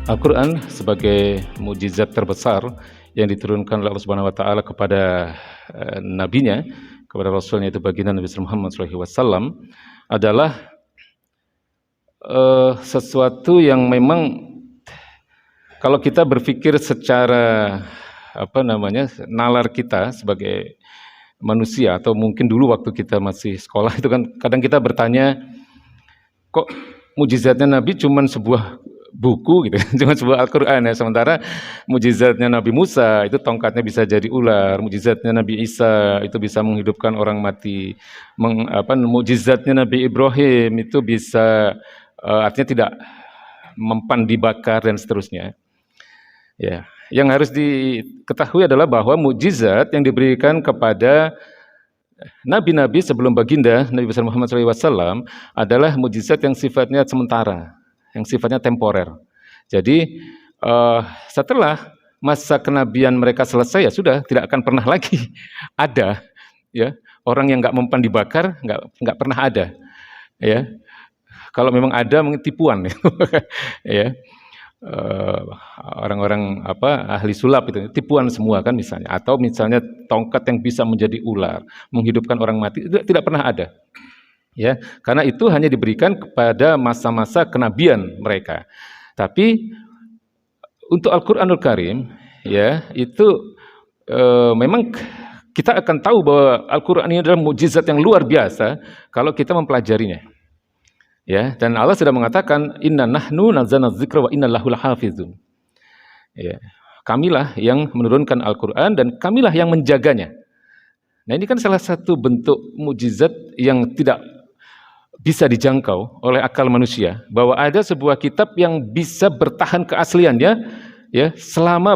Al-Quran sebagai mukjizat terbesar yang diturunkan oleh Allah Subhanahu wa taala kepada nabinya, kepada rasulnya itu baginda Nabi Muhammad SAW adalah sesuatu yang memang kalau kita berpikir secara nalar kita sebagai manusia, atau mungkin dulu waktu kita masih sekolah itu kan kadang kita bertanya, kok mukjizatnya Nabi cuman sebuah buku gitu, cuma sebuah Al-Quran ya, sementara mukjizatnya Nabi Musa itu tongkatnya bisa jadi ular, mukjizatnya Nabi Isa itu bisa menghidupkan orang mati, mukjizatnya Nabi Ibrahim itu bisa artinya tidak mempan dibakar dan seterusnya. Ya, yang harus diketahui adalah bahwa mukjizat yang diberikan kepada nabi-nabi sebelum baginda Nabi besar Muhammad SAW adalah mukjizat yang sifatnya sementara, yang sifatnya temporer. Jadi setelah masa kenabian mereka selesai, ya sudah, tidak akan pernah lagi ada ya orang yang nggak mempan dibakar, nggak pernah ada ya. Kalau memang ada mungkin tipuan ya. Orang-orang ahli sulap itu tipuan semua kan misalnya, atau misalnya tongkat yang bisa menjadi ular, menghidupkan orang mati, itu tidak pernah ada. Ya, karena itu hanya diberikan kepada masa-masa kenabian mereka. Tapi untuk Al-Qur'anul Karim ya, itu memang kita akan tahu bahwa Al-Qur'an ini adalah mukjizat yang luar biasa kalau kita mempelajarinya. Ya, dan Allah sudah mengatakan inna nahnu nazzalna dzikra wa inna lahu lahafizun. Ya, kamilah yang menurunkan Al-Qur'an dan kamilah yang menjaganya. Nah, ini kan salah satu bentuk mukjizat yang tidak bisa dijangkau oleh akal manusia, bahwa ada sebuah kitab yang bisa bertahan keasliannya ya selama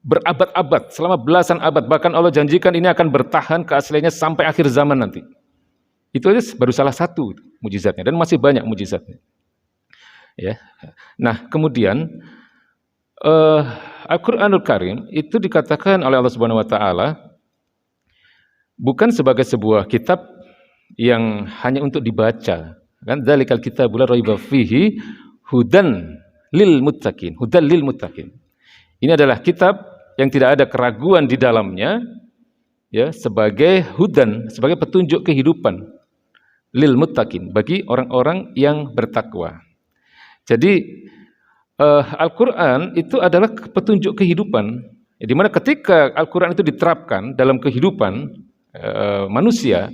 berabad-abad, selama belasan abad, bahkan Allah janjikan ini akan bertahan keasliannya sampai akhir zaman nanti. Itu aja baru salah satu mukjizatnya, dan masih banyak mukjizatnya. Ya. Nah, kemudian Al-Qur'anul Karim itu dikatakan oleh Allah Subhanahu wa taala bukan sebagai sebuah kitab yang hanya untuk dibaca, kan dzalikal kitabul la raiba fihi hudan lil muttaqin, hudan lil muttaqin. Ini adalah kitab yang tidak ada keraguan di dalamnya ya, sebagai hudan, sebagai petunjuk kehidupan lil muttaqin, bagi orang-orang yang bertakwa. Jadi Al-Qur'an itu adalah petunjuk kehidupan, ya, di mana ketika Al-Qur'an itu diterapkan dalam kehidupan manusia,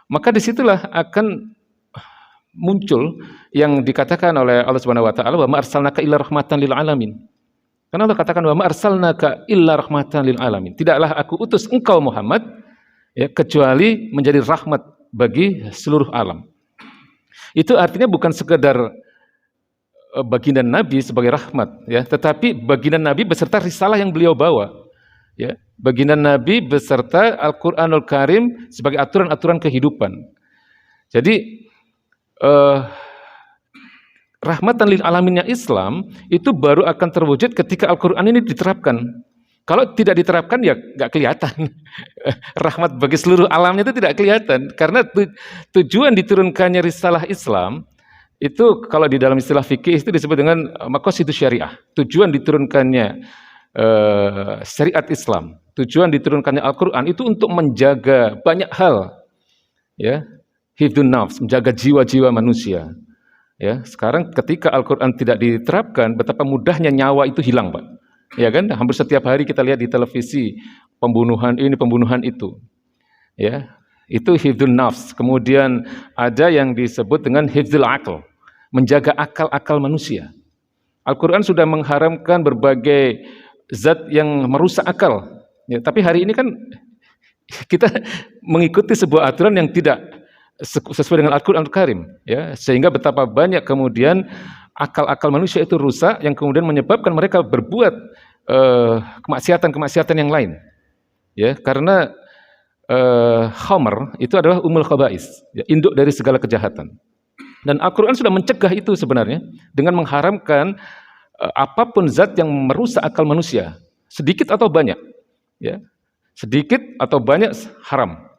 maka disitulah akan muncul yang dikatakan oleh Allah Subhanahu wa taala, wa ma arsalnaka illa rahmatan lil alamin. Karena Allah katakan wa ma arsalnaka illa rahmatan lil alamin. Tidaklah aku utus engkau Muhammad ya kecuali menjadi rahmat bagi seluruh alam. Itu artinya bukan sekedar baginda Nabi sebagai rahmat ya, tetapi baginda Nabi beserta risalah yang beliau bawa. Ya, baginda Nabi beserta Al-Qur'anul Karim sebagai aturan-aturan kehidupan. Jadi rahmatan lil alaminnya Islam itu baru akan terwujud ketika Al-Qur'an ini diterapkan. Kalau tidak diterapkan ya nggak kelihatan. Rahmat bagi seluruh alamnya itu tidak kelihatan, karena tujuan diturunkannya risalah Islam itu kalau di dalam istilah fikih itu disebut dengan maqasidus syariah. Tujuan diturunkannya syariat Islam, tujuan diturunkannya Al-Quran itu untuk menjaga banyak hal ya, hifdzun nafs, menjaga jiwa-jiwa manusia ya. Sekarang ketika Al-Quran tidak diterapkan, betapa mudahnya nyawa itu hilang, Pak, ya kan? Hampir setiap hari kita lihat di televisi pembunuhan ini, pembunuhan itu. Ya, itu hifdzun nafs. Kemudian ada yang disebut dengan hifdzul aql, menjaga akal-akal manusia. Al-Quran sudah mengharamkan berbagai zat yang merusak akal. Ya, tapi hari ini kan kita mengikuti sebuah aturan yang tidak sesuai dengan Al-Quran Al-Karim, ya, sehingga betapa banyak kemudian akal-akal manusia itu rusak yang kemudian menyebabkan mereka berbuat kemaksiatan-kemaksiatan yang lain, ya, karena khamr itu adalah umul khaba'is, ya, induk dari segala kejahatan. Dan Al-Quran sudah mencegah itu sebenarnya dengan mengharamkan apapun zat yang merusak akal manusia, sedikit atau banyak, ya, sedikit atau banyak haram.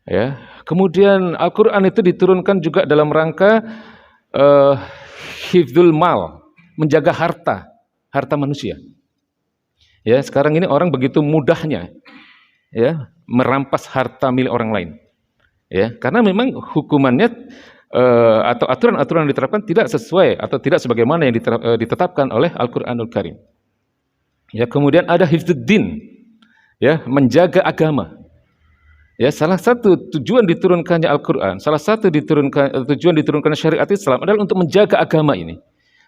Ya, kemudian Al-Quran itu diturunkan juga dalam rangka hifdzul mal, menjaga harta manusia. Ya, sekarang ini orang begitu mudahnya, ya, merampas harta milik orang lain. Ya, karena memang hukumannya atau aturan-aturan yang diterapkan tidak sesuai atau tidak sebagaimana yang ditetapkan oleh Al-Qur'anul Karim. Ya, kemudian ada hifdzuddin, ya, menjaga agama. Ya, salah satu tujuan diturunkannya Al-Qur'an, salah satu tujuan diturunkannya syariat Islam adalah untuk menjaga agama ini,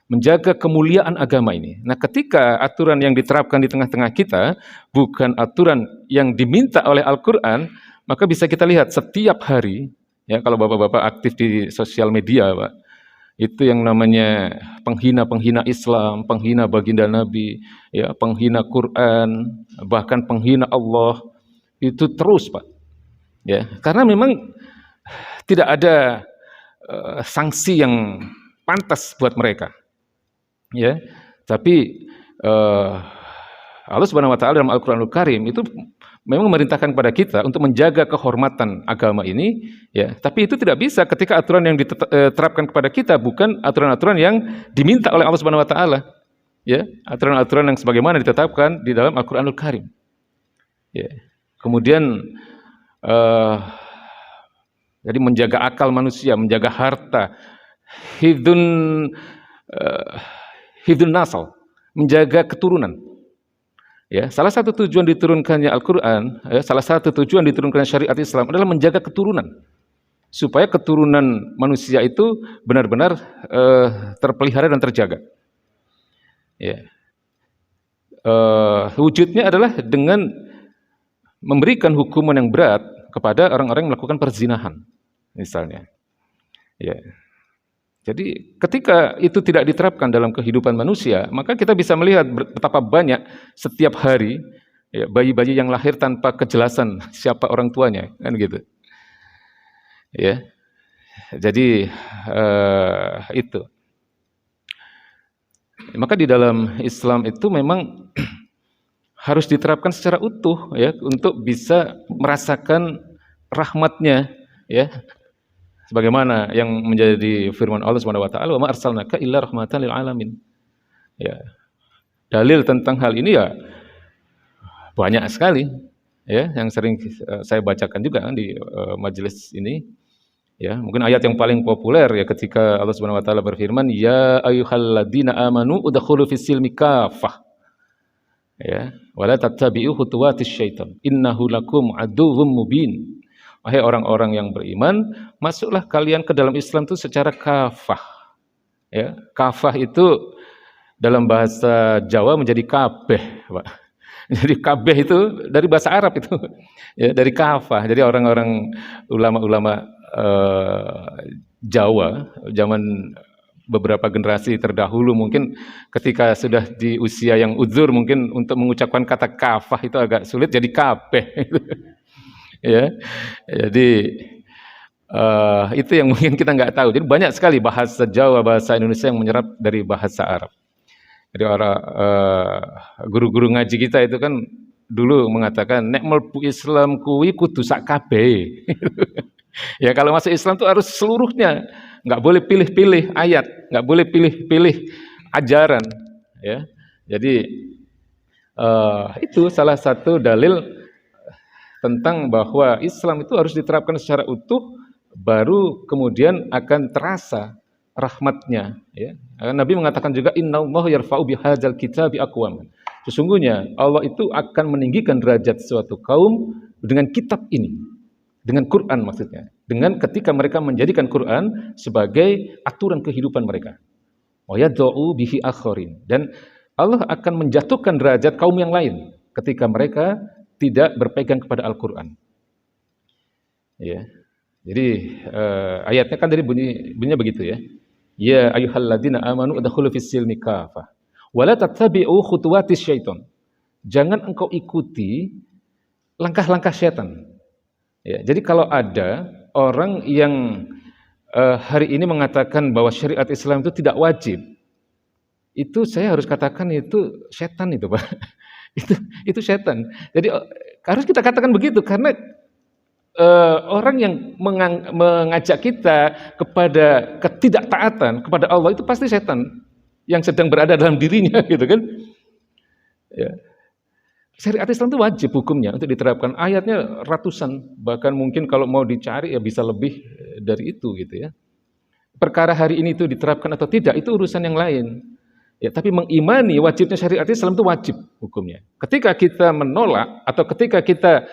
menjaga kemuliaan agama ini. Nah, ketika aturan yang diterapkan di tengah-tengah kita bukan aturan yang diminta oleh Al-Qur'an, maka bisa kita lihat setiap hari, ya, kalau bapak-bapak aktif di sosial media, Pak, itu yang namanya penghina-penghina Islam, penghina baginda Nabi, ya, penghina Quran, bahkan penghina Allah, itu terus, Pak. Ya, karena memang tidak ada sanksi yang pantas buat mereka. Ya, tapi Allah Subhanahu wa taala dalam Al-Qur'anul Karim itu memang memerintahkan kepada kita untuk menjaga kehormatan agama ini, ya. Tapi itu tidak bisa ketika aturan yang diterapkan kepada kita bukan aturan-aturan yang diminta oleh Allah Subhanahu wa taala. Ya, aturan-aturan yang sebagaimana ditetapkan di dalam Al-Qur'anul Karim. Ya. Kemudian jadi menjaga akal manusia, menjaga harta, hifdzun nasl, menjaga keturunan. Ya, salah satu tujuan diturunkannya Al-Qur'an, ya, salah satu tujuan diturunkannya syariat Islam adalah menjaga keturunan, supaya keturunan manusia itu benar-benar terpelihara dan terjaga. Ya. Wujudnya adalah dengan memberikan hukuman yang berat kepada orang-orang yang melakukan perzinahan, misalnya. Ya. Jadi ketika itu tidak diterapkan dalam kehidupan manusia, maka kita bisa melihat betapa banyak setiap hari, ya, bayi-bayi yang lahir tanpa kejelasan siapa orang tuanya, kan gitu. Ya. Jadi itu. Maka di dalam Islam itu memang harus diterapkan secara utuh, ya, untuk bisa merasakan rahmatnya, ya, sebagaimana yang menjadi firman Allah Subhanahu wa taala, "Wa ma arsalnaka illa rahmatan lil alamin." Ya. Dalil tentang hal ini ya banyak sekali, ya, yang sering saya bacakan juga di majelis ini. Ya, mungkin ayat yang paling populer ya ketika Allah Subhanahu wa taala berfirman, "Ya ayyuhalladzina amanu udkhulu fis silmi kafah." Ya, wala tattabi'u khutuwatis syaitan innahu lakum aduwwum mubin. Wahai orang-orang yang beriman, masuklah kalian ke dalam Islam itu secara kafah. Ya, kafah itu dalam bahasa Jawa menjadi kabeh, Pak. Jadi kabeh itu dari bahasa Arab itu. Ya, dari kafah. Jadi orang-orang ulama-ulama Jawa zaman beberapa generasi terdahulu mungkin ketika sudah di usia yang uzur mungkin untuk mengucapkan kata kafah itu agak sulit jadi kabeh. Ya, jadi itu yang mungkin kita nggak tahu. Jadi banyak sekali bahasa Jawa, bahasa Indonesia yang menyerap dari bahasa Arab. Jadi orang guru-guru ngaji kita itu kan dulu mengatakan nek mlebu Islam kuwi kudu sak kabeh. Ya, kalau masuk Islam itu harus seluruhnya, nggak boleh pilih-pilih ayat, nggak boleh pilih-pilih ajaran, ya. Jadi itu salah satu dalil tentang bahwa Islam itu harus diterapkan secara utuh, baru kemudian akan terasa rahmatnya. Ya. Nabi mengatakan juga, Innallaha yarfa'u bihadzal kitabi aqwaman. Sesungguhnya Allah itu akan meninggikan derajat suatu kaum dengan kitab ini, dengan Quran maksudnya. Dengan ketika mereka menjadikan Quran sebagai aturan kehidupan mereka. Wa yad'u bihi akharin. Dan Allah akan menjatuhkan derajat kaum yang lain ketika mereka tidak berpegang kepada Al-Quran. Ya. Jadi ayatnya kan tadi bunyinya begitu ya. Ya ayyuhalladzina amanu udkhulu fis silmi kafah wa la tattabi'u khutuwatis syaiton. Jangan engkau ikuti langkah-langkah setan. Ya, jadi kalau ada orang yang hari ini mengatakan bahwa syariat Islam itu tidak wajib, itu saya harus katakan itu setan itu Pak. itu setan. Jadi harus kita katakan begitu karena orang yang mengajak kita kepada ketidaktaatan kepada Allah itu pasti setan yang sedang berada dalam dirinya gitu kan. Ya. Syariat Islam itu wajib hukumnya untuk diterapkan. Ayatnya ratusan, bahkan mungkin kalau mau dicari ya bisa lebih dari itu gitu ya. Perkara hari ini itu diterapkan atau tidak itu urusan yang lain. Ya, tapi mengimani wajibnya syariat Islam itu wajib hukumnya. Ketika kita menolak atau ketika kita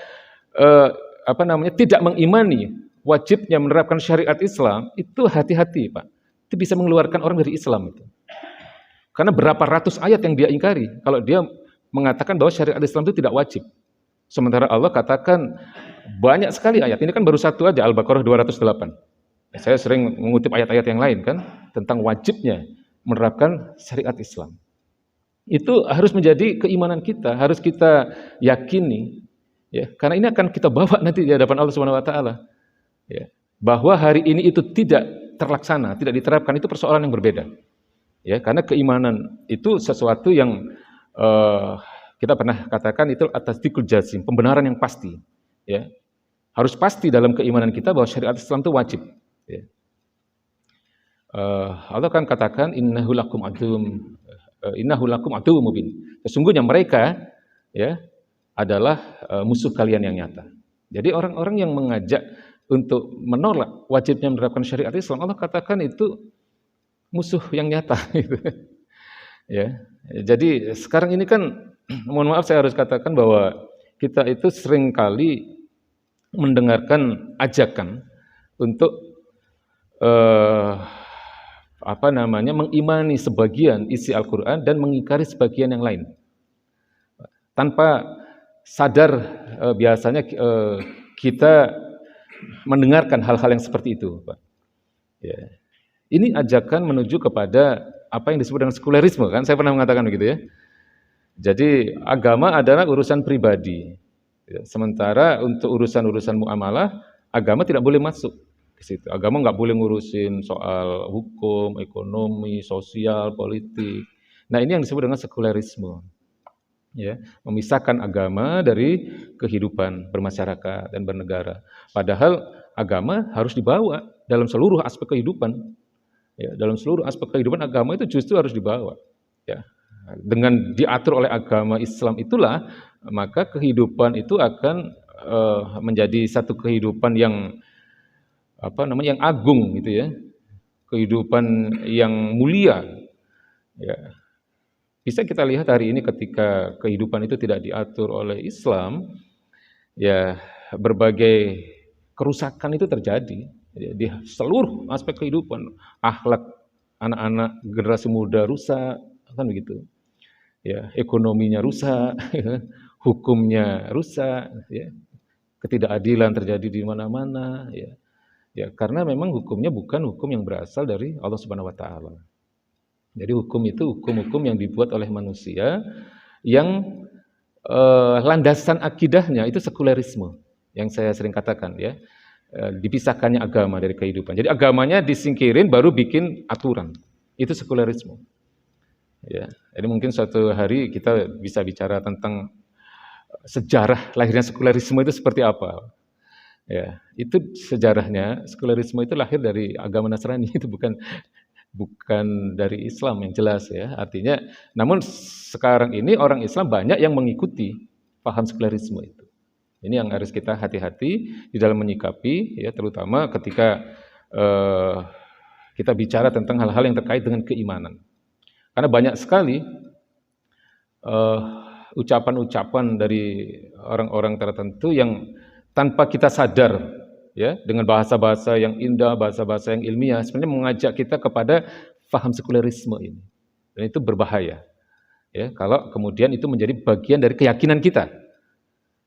tidak mengimani wajibnya menerapkan syariat Islam, itu hati-hati Pak. Itu bisa mengeluarkan orang dari Islam itu. Karena berapa ratus ayat yang dia ingkari kalau dia mengatakan bahwa syariat Islam itu tidak wajib. Sementara Allah katakan banyak sekali ayat. Ini kan baru satu aja, Al-Baqarah 208. Saya sering mengutip ayat-ayat yang lain kan tentang wajibnya menerapkan syariat Islam. Itu harus menjadi keimanan kita, harus kita yakini. Ya, karena ini akan kita bawa nanti di hadapan Allah Subhanahu wa taala. Ya, bahwa hari ini itu tidak terlaksana, tidak diterapkan itu persoalan yang berbeda. Ya, karena keimanan itu sesuatu yang kita pernah katakan itu at-tasdiqul jazim, pembenaran yang pasti. Ya, harus pasti dalam keimanan kita bahwa syariat Islam itu wajib. Ya. Allah kan katakan innahu lakum aduwwum mubin. Sesungguhnya mereka ya adalah musuh kalian yang nyata. Jadi orang-orang yang mengajak untuk menolak wajibnya menerapkan syariat Islam, Allah katakan itu musuh yang nyata. Ya, jadi sekarang ini kan, mohon maaf saya harus katakan bahwa kita itu seringkali mendengarkan ajakan untuk mengimani sebagian isi Al-Quran dan mengingkari sebagian yang lain. Tanpa sadar biasanya kita mendengarkan hal-hal yang seperti itu, Pak. Ya. Ini ajakan menuju kepada apa yang disebut dengan sekulerisme, kan? Saya pernah mengatakan begitu ya. Jadi agama adalah urusan pribadi. Ya. Sementara untuk urusan-urusan muamalah, agama tidak boleh masuk ke situ. Agama nggak boleh ngurusin soal hukum, ekonomi, sosial, politik. Nah ini yang disebut dengan sekulerisme. Ya, memisahkan agama dari kehidupan bermasyarakat dan bernegara. Padahal agama harus dibawa dalam seluruh aspek kehidupan. Ya, dalam seluruh aspek kehidupan agama itu justru harus dibawa. Ya, dengan diatur oleh agama Islam itulah maka kehidupan itu akan menjadi satu kehidupan yang yang agung gitu ya, kehidupan yang mulia. Ya. Bisa kita lihat hari ini ketika kehidupan itu tidak diatur oleh Islam, ya berbagai kerusakan itu terjadi. Di seluruh aspek kehidupan, akhlak anak-anak generasi muda rusak, kan begitu. Ya, ekonominya rusak, hukumnya rusak, ya. Ketidakadilan terjadi di mana-mana, ya. Ya, karena memang hukumnya bukan hukum yang berasal dari Allah Subhanahu wa taala. Jadi hukum itu hukum-hukum yang dibuat oleh manusia yang landasan akidahnya itu sekulerisme, yang saya sering katakan ya. Dipisahkannya agama dari kehidupan. Jadi agamanya disingkirin baru bikin aturan. Itu sekulerisme. Ya, jadi mungkin suatu hari kita bisa bicara tentang sejarah lahirnya sekulerisme itu seperti apa. Ya, itu sejarahnya sekulerisme itu lahir dari agama Nasrani, itu bukan dari Islam yang jelas ya. Artinya, namun sekarang ini orang Islam banyak yang mengikuti paham sekulerisme itu. Ini yang harus kita hati-hati di dalam menyikapi, ya, terutama ketika kita bicara tentang hal-hal yang terkait dengan keimanan. Karena banyak sekali eh, ucapan-ucapan dari orang-orang tertentu yang tanpa kita sadar, ya, dengan bahasa-bahasa yang indah, bahasa-bahasa yang ilmiah, sebenarnya mengajak kita kepada faham sekulerisme ini. Dan itu berbahaya. Ya, kalau kemudian itu menjadi bagian dari keyakinan kita.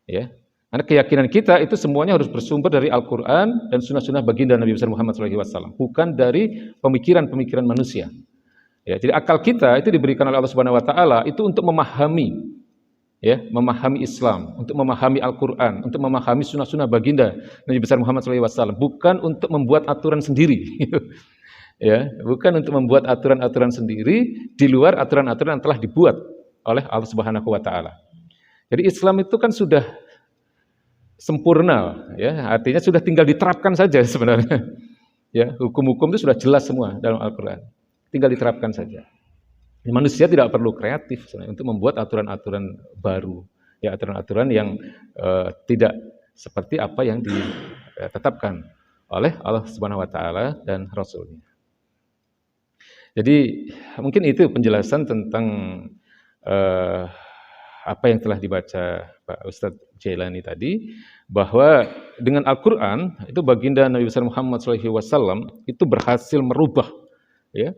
Ya. Karena keyakinan kita itu semuanya harus bersumber dari Al-Quran dan sunnah-sunnah baginda Nabi besar Muhammad SAW, bukan dari pemikiran-pemikiran manusia. Ya, jadi akal kita itu diberikan oleh Allah Subhanahu Wa Taala itu untuk memahami, ya, memahami Islam, untuk memahami Al-Quran, untuk memahami sunnah-sunnah baginda Nabi besar Muhammad SAW, bukan untuk membuat aturan sendiri. Ya, bukan untuk membuat aturan-aturan sendiri di luar aturan-aturan yang telah dibuat oleh Allah Subhanahu Wa Taala. Jadi Islam itu kan sudah sempurna, ya, artinya sudah tinggal diterapkan saja sebenarnya. Ya, hukum-hukum itu sudah jelas semua dalam Al-Quran, tinggal diterapkan saja. Manusia tidak perlu kreatif sebenarnya untuk membuat aturan-aturan baru, ya, aturan-aturan yang tidak seperti apa yang ditetapkan oleh Allah Subhanahu Wa Taala dan Rasulnya. Jadi mungkin itu penjelasan tentang apa yang telah dibaca Pak Ustadz Jailani tadi, bahwa dengan Al-Quran itu baginda Nabi besar Muhammad SAW itu berhasil merubah, ya,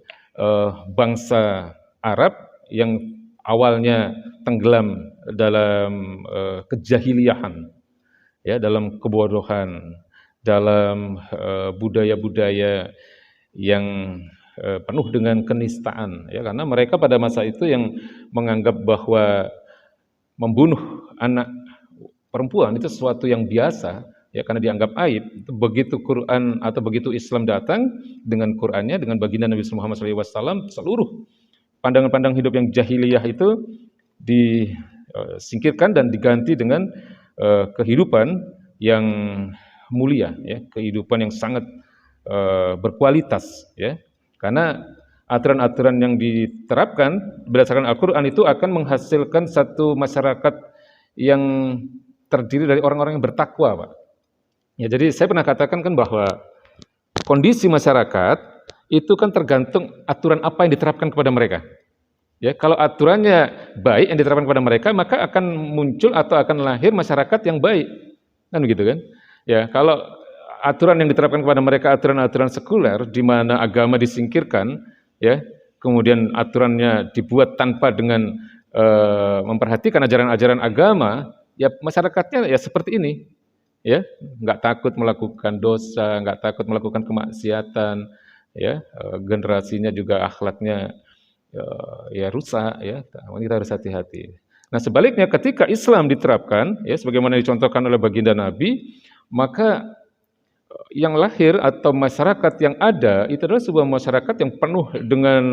bangsa Arab yang awalnya tenggelam dalam kejahiliahan, ya, dalam kebodohan, dalam budaya-budaya yang penuh dengan kenistaan, ya, karena mereka pada masa itu yang menganggap bahwa membunuh anak perempuan itu sesuatu yang biasa, ya, karena dianggap aib. Begitu Quran atau begitu Islam datang dengan Qurannya, dengan baginda Nabi Muhammad SAW, seluruh pandangan-pandangan hidup yang jahiliyah itu disingkirkan dan diganti dengan kehidupan yang mulia, ya, kehidupan yang sangat berkualitas, ya, karena aturan-aturan yang diterapkan berdasarkan Al-Quran itu akan menghasilkan satu masyarakat yang terdiri dari orang-orang yang bertakwa, Pak. Ya, jadi saya pernah katakan kan bahwa kondisi masyarakat itu kan tergantung aturan apa yang diterapkan kepada mereka. Ya, kalau aturannya baik yang diterapkan kepada mereka, maka akan muncul atau akan lahir masyarakat yang baik. Kan begitu kan? Ya, kalau aturan yang diterapkan kepada mereka aturan-aturan sekuler di mana agama disingkirkan, ya, kemudian aturannya dibuat tanpa dengan memperhatikan ajaran-ajaran agama, ya masyarakatnya ya seperti ini, ya, nggak takut melakukan dosa, nggak takut melakukan kemaksiatan, ya, generasinya juga akhlaknya ya rusak, ya, kita harus hati-hati. Nah sebaliknya ketika Islam diterapkan, ya, sebagaimana dicontohkan oleh baginda Nabi, maka yang lahir atau masyarakat yang ada itu adalah sebuah masyarakat yang penuh dengan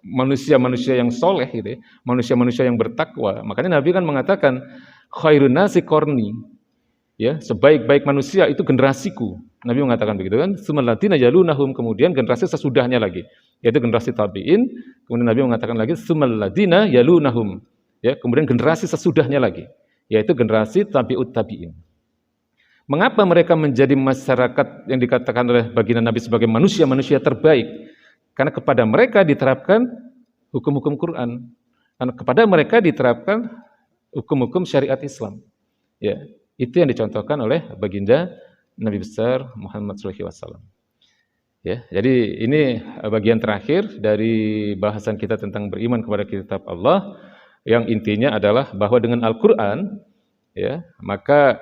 manusia-manusia yang soleh, gitu ya, manusia-manusia yang bertakwa. Makanya Nabi kan mengatakan khairun nasi qarni, ya, sebaik-baik manusia itu generasiku. Nabi mengatakan begitu kan, tsummal ladzina yalunahum, kemudian generasi sesudahnya lagi, yaitu generasi tabi'in. Kemudian Nabi mengatakan lagi tsummal ladzina yalunahum, ya, kemudian generasi sesudahnya lagi, yaitu generasi tabi'ut tabi'in. Mengapa mereka menjadi masyarakat yang dikatakan oleh baginda Nabi sebagai manusia-manusia terbaik? Karena kepada mereka diterapkan hukum-hukum Quran. Karena kepada mereka diterapkan hukum-hukum syariat Islam. Ya, itu yang dicontohkan oleh baginda Nabi besar Muhammad SAW. Ya, jadi ini bagian terakhir dari bahasan kita tentang beriman kepada kitab Allah, yang intinya adalah bahwa dengan Al-Quran, ya, maka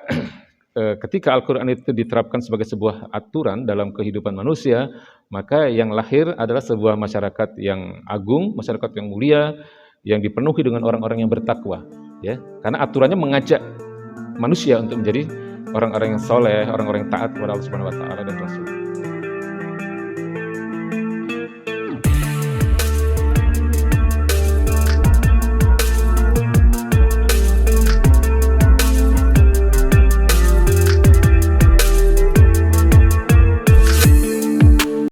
ketika Al-Quran itu diterapkan sebagai sebuah aturan dalam kehidupan manusia, maka yang lahir adalah sebuah masyarakat yang agung, masyarakat yang mulia, yang dipenuhi dengan orang-orang yang bertakwa, ya, karena aturannya mengajak manusia untuk menjadi orang-orang yang soleh, orang-orang yang taat kepada Allah Subhanahu Wa Taala dan Rasul.